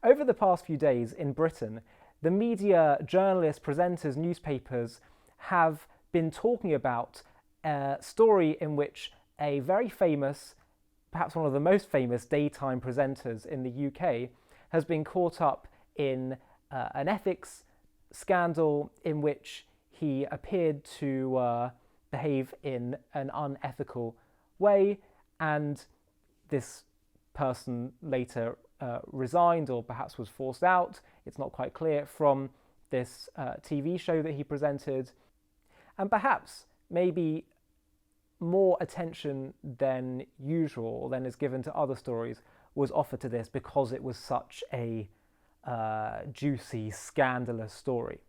Over the past few days in Britain, the media, journalists, presenters, newspapers have been talking about a story in which a very famous, perhaps one of the most famous daytime presenters in the UK, has been caught up in an ethics scandal in which he appeared to behave in an unethical way, and this person later resigned or perhaps was forced out, it's not quite clear, from this TV show that he presented. And perhaps, maybe more attention than usual, or than is given to other stories, was offered to this because it was such a juicy, scandalous story.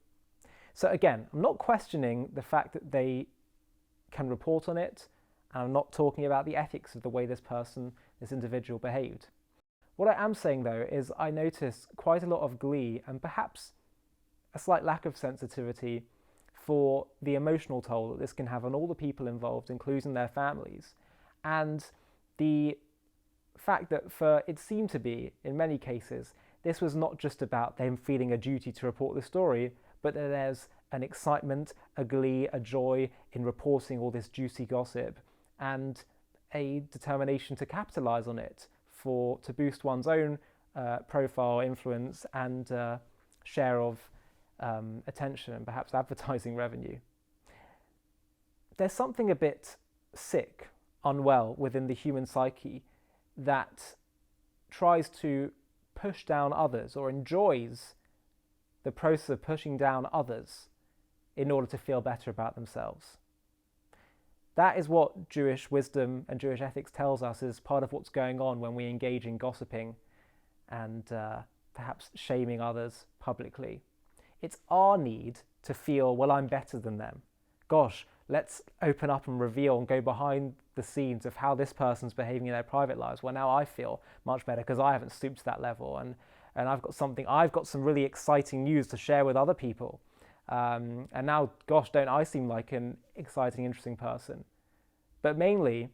So again, I'm not questioning the fact that they can report on it, and I'm not talking about the ethics of the way this individual behaved. What I am saying though is I notice quite a lot of glee and perhaps a slight lack of sensitivity for the emotional toll that this can have on all the people involved, including their families, and the fact that it seemed to be, in many cases, this was not just about them feeling a duty to report the story, but that there's an excitement, a glee, a joy in reporting all this juicy gossip, and a determination to capitalise on it to boost one's own profile, influence, and share of attention and perhaps advertising revenue. There's something a bit sick, unwell within the human psyche that tries to push down others or enjoys the process of pushing down others in order to feel better about themselves. That is what Jewish wisdom and Jewish ethics tells us is part of what's going on when we engage in gossiping and perhaps shaming others publicly. It's our need to feel, well, I'm better than them. Gosh, let's open up and reveal and go behind the scenes of how this person's behaving in their private lives. Well, now I feel much better because I haven't stooped to that level, and I've got some really exciting news to share with other people. And now, gosh, don't I seem like an exciting, interesting person? But mainly,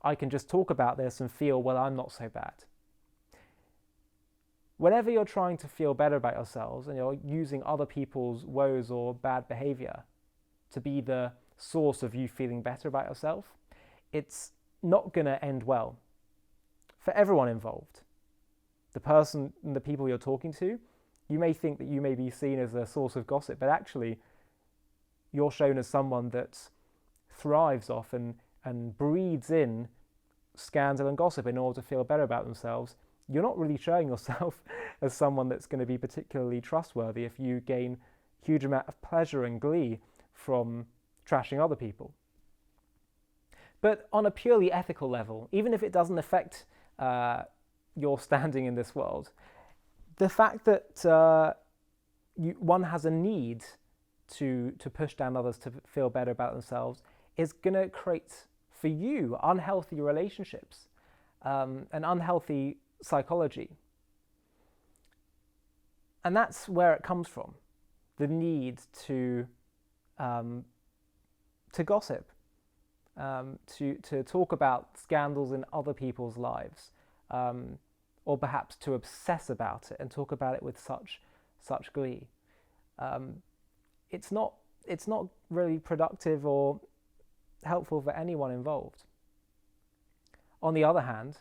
I can just talk about this and feel, well, I'm not so bad. Whenever you're trying to feel better about yourselves and you're using other people's woes or bad behavior to be the source of you feeling better about yourself, it's not going to end well for everyone involved. The person and the people you're talking to, you may think that you may be seen as a source of gossip, but actually you're shown as someone that thrives off and breathes in scandal and gossip in order to feel better about themselves. You're not really showing yourself as someone that's going to be particularly trustworthy if you gain a huge amount of pleasure and glee from trashing other people. But on a purely ethical level, even if it doesn't affect your standing in this world, the fact that one has a need to push down others to feel better about themselves is going to create for you unhealthy relationships, an unhealthy psychology. And that's where it comes from, the need to gossip, to talk about scandals in other people's lives, or perhaps to obsess about it and talk about it with such glee. It's not really productive or helpful for anyone involved. On the other hand,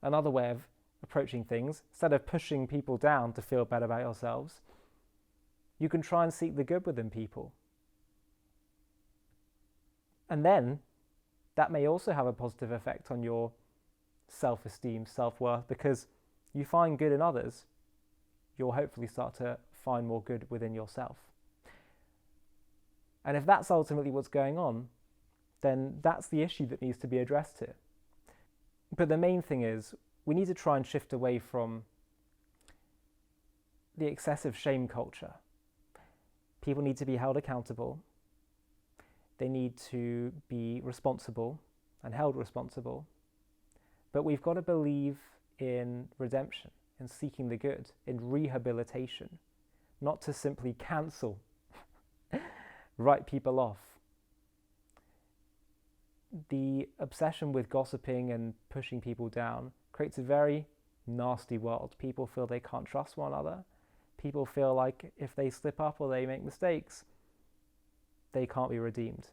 another way of approaching things, instead of pushing people down to feel better about yourselves, you can try and seek the good within people. And then that may also have a positive effect on your self-esteem, self-worth, because you find good in others, you'll hopefully start to find more good within yourself. And if that's ultimately what's going on, then that's the issue that needs to be addressed here. But the main thing is, we need to try and shift away from the excessive shame culture. People need to be held accountable. They need to be responsible and held responsible. But we've got to believe in redemption, in seeking the good, in rehabilitation, not to simply cancel, write people off. The obsession with gossiping and pushing people down creates a very nasty world. People feel they can't trust one another. People feel like if they slip up or they make mistakes, they can't be redeemed.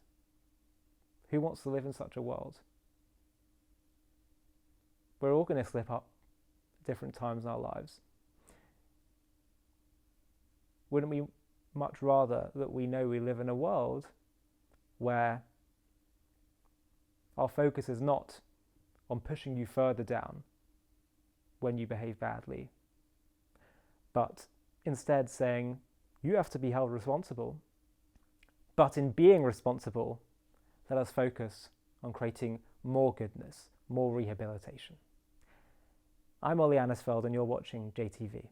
Who wants to live in such a world? We're all going to slip up at different times in our lives. Wouldn't we much rather that we know we live in a world where our focus is not on pushing you further down when you behave badly, but instead saying, you have to be held responsible. But in being responsible, let us focus on creating more goodness, more rehabilitation. I'm Ollie Annisfeld and you're watching JTV.